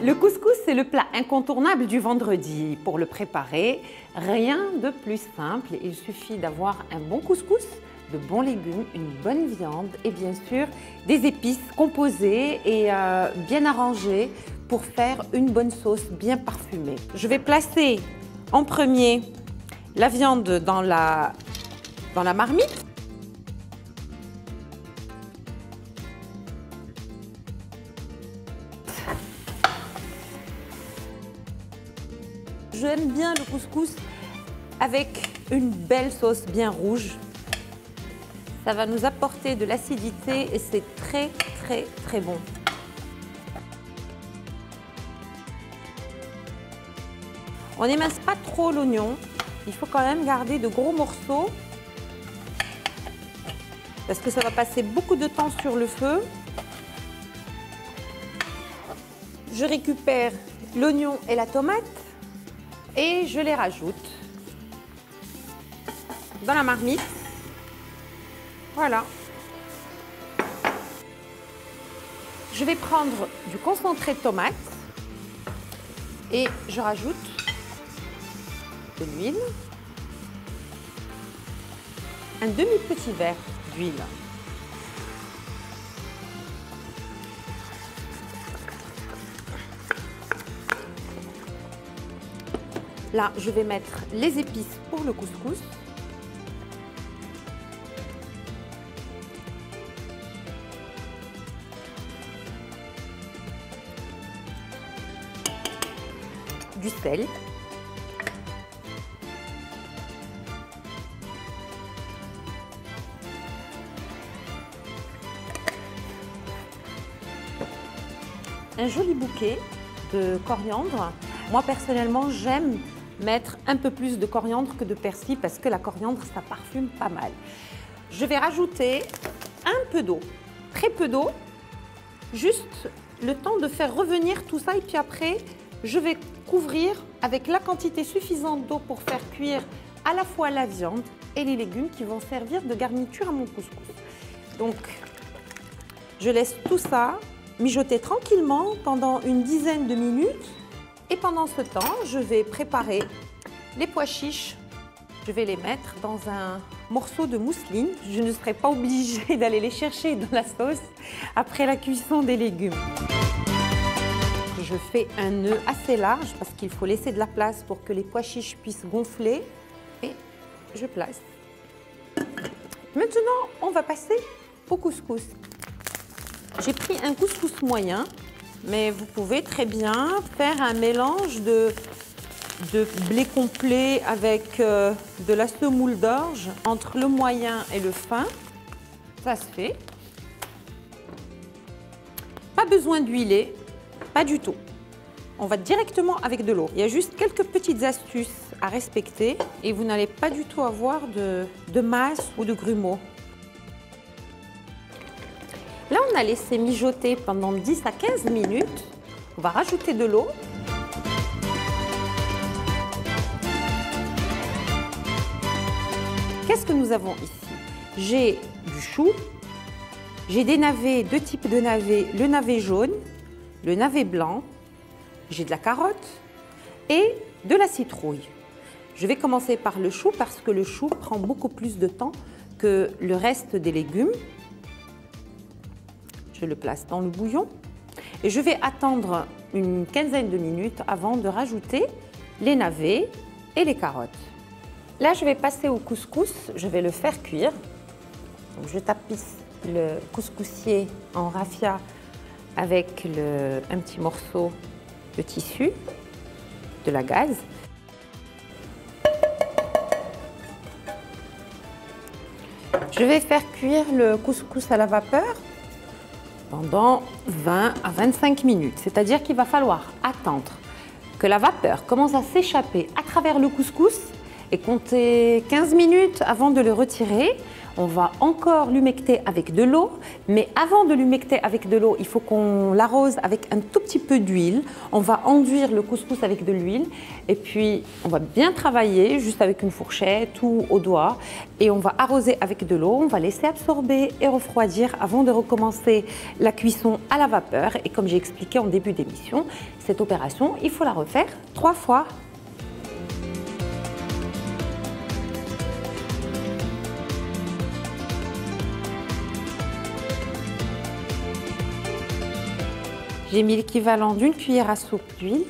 Le couscous, c'est le plat incontournable du vendredi. Pour le préparer, rien de plus simple. Il suffit d'avoir un bon couscous, de bons légumes, une bonne viande et bien sûr des épices composées et bien arrangées pour faire une bonne sauce bien parfumée. Je vais placer en premier la viande dans la marmite. J'aime bien le couscous avec une belle sauce bien rouge. Ça va nous apporter de l'acidité et c'est très très très bon. On n'émince pas trop l'oignon. Il faut quand même garder de gros morceaux parce que ça va passer beaucoup de temps sur le feu. Je récupère l'oignon et la tomate et je les rajoute dans la marmite. Voilà. Je vais prendre du concentré de tomate et je rajoute de l'huile, un demi-petit verre d'huile. Là, je vais mettre les épices pour le couscous. Du sel. Un joli bouquet de coriandre. Moi, personnellement, j'aime mettre un peu plus de coriandre que de persil parce que la coriandre, ça parfume pas mal. Je vais rajouter un peu d'eau, très peu d'eau, juste le temps de faire revenir tout ça et puis après, je vais couvrir avec la quantité suffisante d'eau pour faire cuire à la fois la viande et les légumes qui vont servir de garniture à mon couscous. Donc, je laisse tout ça mijoter tranquillement pendant une dizaine de minutes. Et pendant ce temps, je vais préparer les pois chiches. Je vais les mettre dans un morceau de mousseline. Je ne serai pas obligée d'aller les chercher dans la sauce après la cuisson des légumes. Je fais un nœud assez large parce qu'il faut laisser de la place pour que les pois chiches puissent gonfler. Et je place. Maintenant, on va passer au couscous. J'ai pris un couscous moyen. Mais vous pouvez très bien faire un mélange de blé complet avec de la semoule d'orge entre le moyen et le fin. Ça se fait. Pas besoin d'huiler, pas du tout. On va directement avec de l'eau. Il y a juste quelques petites astuces à respecter et vous n'allez pas du tout avoir de masse ou de grumeaux. Là, on a laissé mijoter pendant 10 à 15 minutes. On va rajouter de l'eau. Qu'est-ce que nous avons ici? J'ai du chou, j'ai des navets, deux types de navets, le navet jaune, le navet blanc, j'ai de la carotte et de la citrouille. Je vais commencer par le chou parce que le chou prend beaucoup plus de temps que le reste des légumes. Je le place dans le bouillon et je vais attendre une quinzaine de minutes avant de rajouter les navets et les carottes. Là, je vais passer au couscous, je vais le faire cuire. Donc, je tapisse le couscoussier en raffia avec un petit morceau de tissu, de la gaze. Je vais faire cuire le couscous à la vapeur pendant 20 à 25 minutes. C'est-à-dire qu'il va falloir attendre que la vapeur commence à s'échapper à travers le couscous et comptez 15 minutes avant de le retirer. On va encore l'humecter avec de l'eau, mais avant de l'humecter avec de l'eau, il faut qu'on l'arrose avec un tout petit peu d'huile. On va enduire le couscous avec de l'huile et puis on va bien travailler juste avec une fourchette ou au doigt et on va arroser avec de l'eau. On va laisser absorber et refroidir avant de recommencer la cuisson à la vapeur. Et comme j'ai expliqué en début d'émission, cette opération, il faut la refaire 3 fois. J'ai mis l'équivalent d'une cuillère à soupe d'huile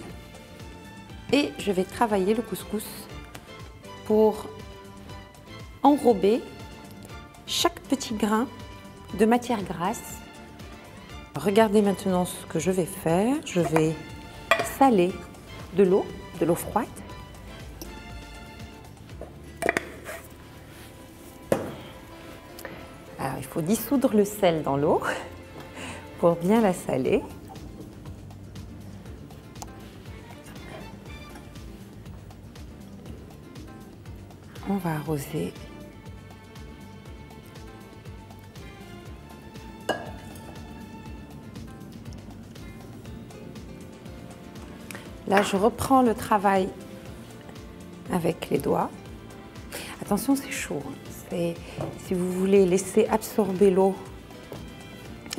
et je vais travailler le couscous pour enrober chaque petit grain de matière grasse. Regardez maintenant ce que je vais faire. Je vais saler de l'eau froide. Alors, il faut dissoudre le sel dans l'eau pour bien la saler. On va arroser. Là, je reprends le travail avec les doigts. Attention, c'est chaud. Si vous voulez laisser absorber l'eau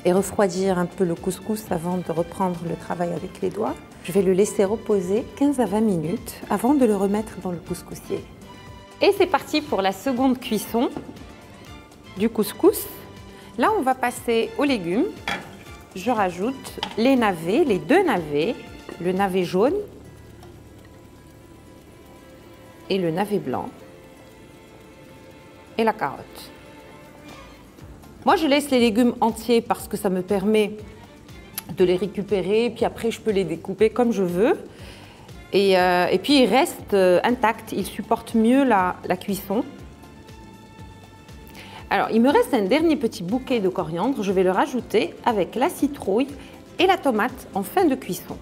et refroidir un peu le couscous avant de reprendre le travail avec les doigts, je vais le laisser reposer 15 à 20 minutes avant de le remettre dans le couscoussier. Et c'est parti pour la seconde cuisson du couscous. Là, on va passer aux légumes. Je rajoute les navets, les 2 navets, le navet jaune et le navet blanc et la carotte. Moi, je laisse les légumes entiers parce que ça me permet de les récupérer, puis après, je peux les découper comme je veux. Et puis, ils restent intacts, ils supportent mieux la cuisson. Alors, il me reste un dernier petit bouquet de coriandre. Je vais le rajouter avec la citrouille et la tomate en fin de cuisson.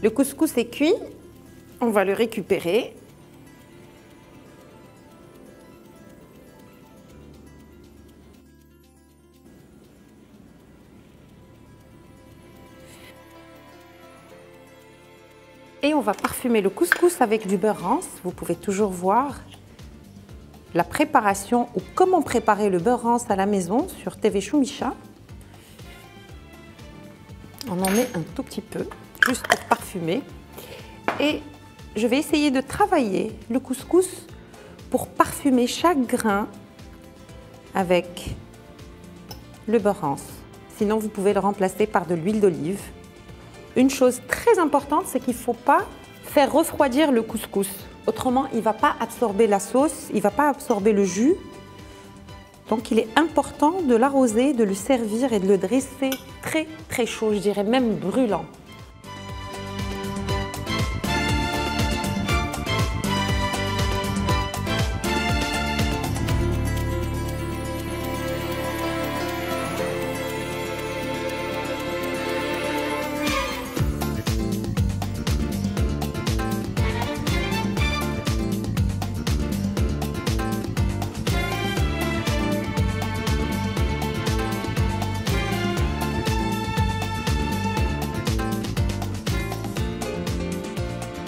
Le couscous est cuit, on va le récupérer. Et on va parfumer le couscous avec du beurre rance. Vous pouvez toujours voir la préparation ou comment préparer le beurre rance à la maison sur TV Choumicha. On en met un tout petit peu, juste pour parfumer. Et je vais essayer de travailler le couscous pour parfumer chaque grain avec le beurre rance. Sinon, vous pouvez le remplacer par de l'huile d'olive. Une chose très importante, c'est qu'il ne faut pas faire refroidir le couscous. Autrement, il ne va pas absorber la sauce, il ne va pas absorber le jus. Donc, il est important de l'arroser, de le servir et de le dresser très très chaud, je dirais même brûlant.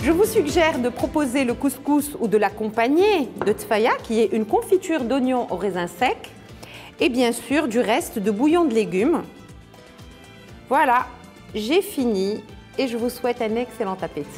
Je vous suggère de proposer le couscous ou de l'accompagner de tfaya, qui est une confiture d'oignons au raisin sec, et bien sûr du reste de bouillon de légumes. Voilà, j'ai fini et je vous souhaite un excellent appétit.